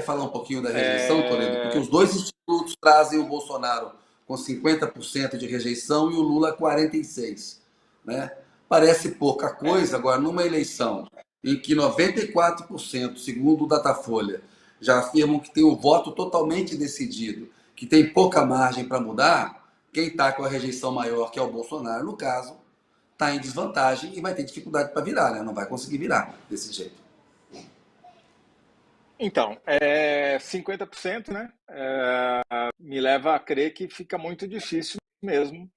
falar um pouquinho da rejeição, Toledo? Porque os dois institutos trazem o Bolsonaro com 50% de rejeição e o Lula 46%. Né? Parece pouca coisa, agora numa eleição em que 94%, segundo o Datafolha, já afirmam que tem o voto totalmente decidido, que tem pouca margem para mudar, quem está com a rejeição maior, que é o Bolsonaro, no caso, está em desvantagem e vai ter dificuldade para virar, né? Não vai conseguir virar desse jeito. Então, 50%, né? Me leva a crer que fica muito difícil mesmo,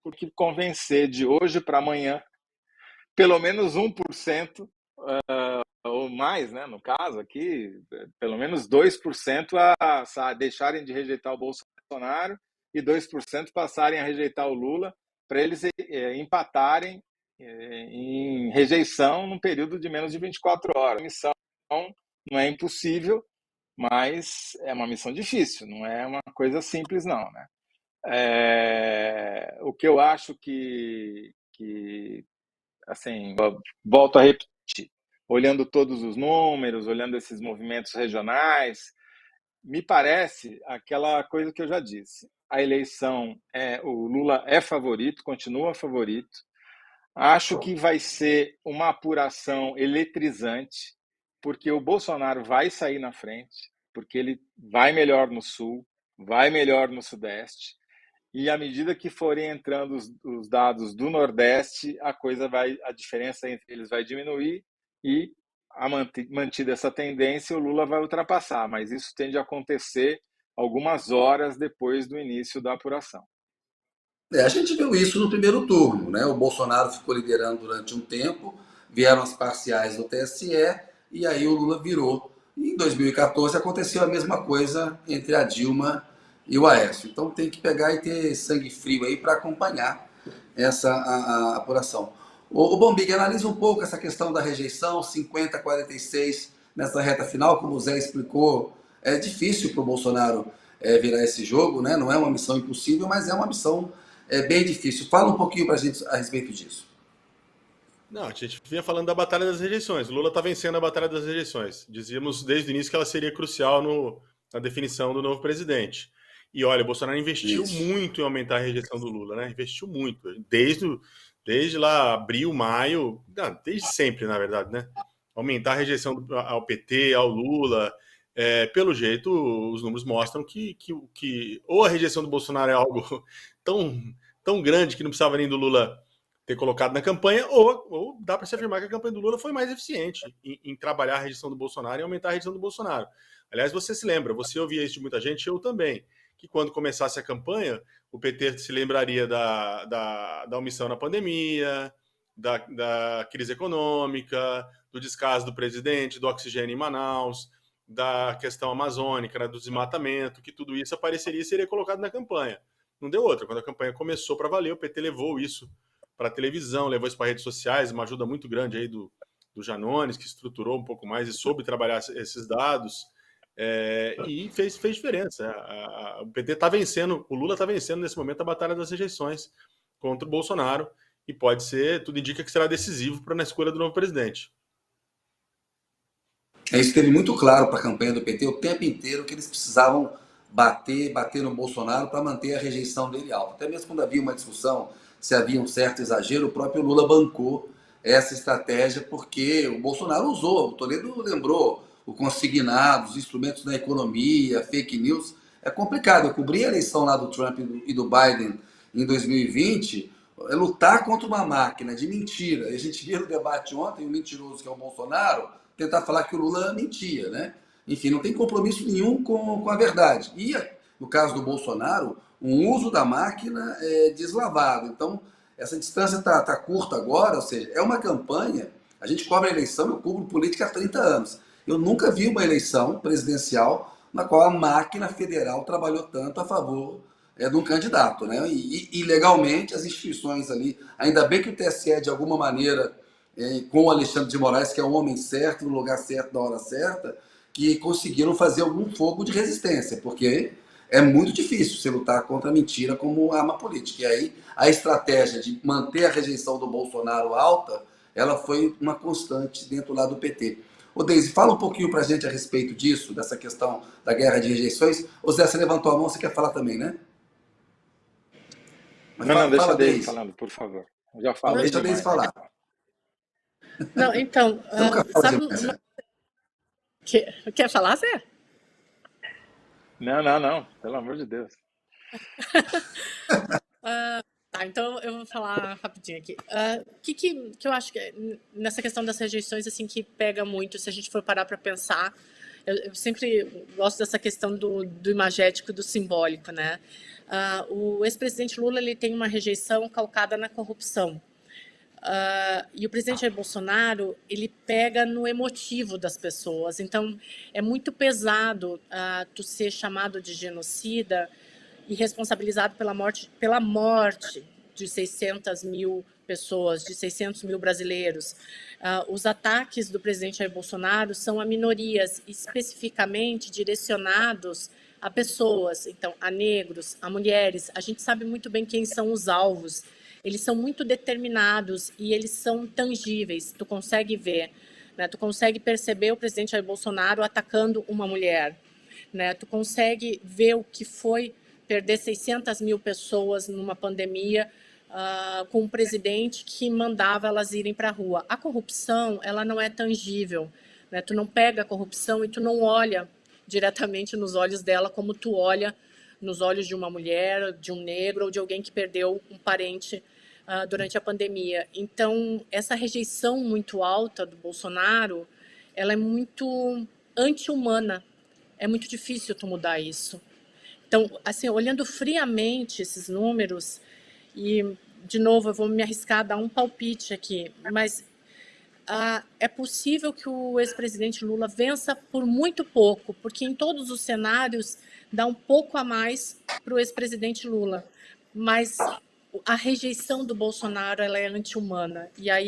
porque convencer de hoje para amanhã pelo menos 1%, ou mais, né? No caso aqui, pelo menos 2% a deixarem de rejeitar o Bolsonaro e 2% passarem a rejeitar o Lula, para eles empatarem em rejeição num período de menos de 24 horas. A missão não é impossível, mas é uma missão difícil, não é uma coisa simples, não, né? O que eu acho que assim, volto a repetir, olhando todos os números, olhando esses movimentos regionais, me parece aquela coisa que eu já disse. A eleição, o Lula é favorito, continua favorito. Acho que vai ser uma apuração eletrizante, porque o Bolsonaro vai sair na frente, porque ele vai melhor no Sul, vai melhor no Sudeste, e à medida que forem entrando os dados do Nordeste, a diferença entre eles vai diminuir e, mantida essa tendência, o Lula vai ultrapassar, mas isso tende a acontecer algumas horas depois do início da apuração. A gente viu isso no primeiro turno, né? O Bolsonaro ficou liderando durante um tempo, vieram as parciais do TSE e aí o Lula virou. E em 2014 aconteceu a mesma coisa entre a Dilma e o Aécio. Então tem que pegar e ter sangue frio aí para acompanhar a apuração. O Bombig, analisa um pouco essa questão da rejeição, 50-46 nessa reta final, como o Zé explicou, é difícil para o Bolsonaro virar esse jogo, né? Não é uma missão impossível, mas é uma missão bem difícil. Fala um pouquinho para a gente a respeito disso. Não, a gente vinha falando da Batalha das Rejeições. O Lula está vencendo a Batalha das Rejeições. Dizíamos desde o início que ela seria crucial na definição do novo presidente. E olha, o Bolsonaro investiu muito em aumentar a rejeição do Lula, né? Investiu muito. Desde lá, abril, maio, desde sempre, na verdade, né? Aumentar a rejeição ao PT, ao Lula. Pelo jeito, os números mostram que ou a rejeição do Bolsonaro é algo tão grande que não precisava nem do Lula ter colocado na campanha, ou dá para se afirmar que a campanha do Lula foi mais eficiente em trabalhar a rejeição do Bolsonaro e aumentar a rejeição do Bolsonaro. Aliás, você se lembra, você ouvia isso de muita gente, eu também, que quando começasse a campanha, o PT se lembraria da omissão na pandemia, da crise econômica, do descaso do presidente, do oxigênio em Manaus, da questão amazônica, né, do desmatamento, que tudo isso apareceria e seria colocado na campanha. Não deu outra. Quando a campanha começou para valer, o PT levou isso para a televisão, levou isso para redes sociais, uma ajuda muito grande aí do Janones, que estruturou um pouco mais e soube trabalhar esses dados, e fez diferença. O PT está vencendo, o Lula está vencendo nesse momento a batalha das rejeições contra o Bolsonaro, e pode ser, tudo indica que será decisivo na escolha do novo presidente. Isso teve muito claro para a campanha do PT o tempo inteiro, que eles precisavam bater no Bolsonaro para manter a rejeição dele alta. Até mesmo quando havia uma discussão se havia um certo exagero, o próprio Lula bancou essa estratégia, porque o Bolsonaro usou, o Toledo lembrou, o consignado, os instrumentos da economia, fake news. É complicado. Eu cobri a eleição lá do Trump e do Biden em 2020, lutar contra uma máquina de mentira. E a gente viu no debate ontem o mentiroso que é o Bolsonaro tentar falar que o Lula mentia, né? Enfim, não tem compromisso nenhum com a verdade. E, no caso do Bolsonaro, um uso da máquina deslavado. Então, essa distância está curta agora, ou seja, é uma campanha. A gente cobre a eleição, eu cubro política há 30 anos. Eu nunca vi uma eleição presidencial na qual a máquina federal trabalhou tanto a favor de um candidato, né? E legalmente as instituições ali, ainda bem que o TSE, de alguma maneira, com o Alexandre de Moraes, que é o homem certo, no lugar certo, na hora certa, que conseguiram fazer algum fogo de resistência, porque é muito difícil você lutar contra a mentira como arma política. E aí a estratégia de manter a rejeição do Bolsonaro alta, ela foi uma constante dentro lá do PT. Ô, Deise, fala um pouquinho para a gente a respeito disso, dessa questão da guerra de rejeições. O Zé, você levantou a mão, você quer falar também, né? Mas Não, deixa a Deise Deise. falando, por favor. Eu já Então, falei deixa a Deise demais. falar. Não, então, Você nunca fala sabe demais, Zé. Quer falar, Zé? Não, pelo amor de Deus. Tá, então eu vou falar rapidinho aqui. O que eu acho que nessa questão das rejeições, assim, que pega muito, se a gente for parar para pensar, eu sempre gosto dessa questão do imagético, do simbólico, né? O ex-presidente Lula, ele tem uma rejeição calcada na corrupção. E o presidente Jair Bolsonaro, ele pega no emotivo das pessoas. Então, é muito pesado tu ser chamado de genocida e responsabilizado pela morte de 600 mil pessoas, de 600 mil brasileiros. Os ataques do presidente Jair Bolsonaro são a minorias, especificamente direcionados a pessoas, então, a negros, a mulheres. A gente sabe muito bem quem são os alvos. Eles são muito determinados e eles são tangíveis, tu consegue ver, né? Tu consegue perceber o presidente Jair Bolsonaro atacando uma mulher, né? Tu consegue ver o que foi perder 600 mil pessoas numa pandemia com um presidente que mandava elas irem para a rua. A corrupção, ela não é tangível, né? Tu não pega a corrupção e tu não olha diretamente nos olhos dela como tu olha nos olhos de uma mulher, de um negro ou de alguém que perdeu um parente durante a pandemia. Então, essa rejeição muito alta do Bolsonaro, ela é muito anti-humana. É muito difícil tu mudar isso. Então, assim, olhando friamente esses números, e, de novo, eu vou me arriscar a dar um palpite aqui, mas é possível que o ex-presidente Lula vença por muito pouco, porque em todos os cenários dá um pouco a mais para o ex-presidente Lula, mas a rejeição do Bolsonaro, ela é anti-humana, e aí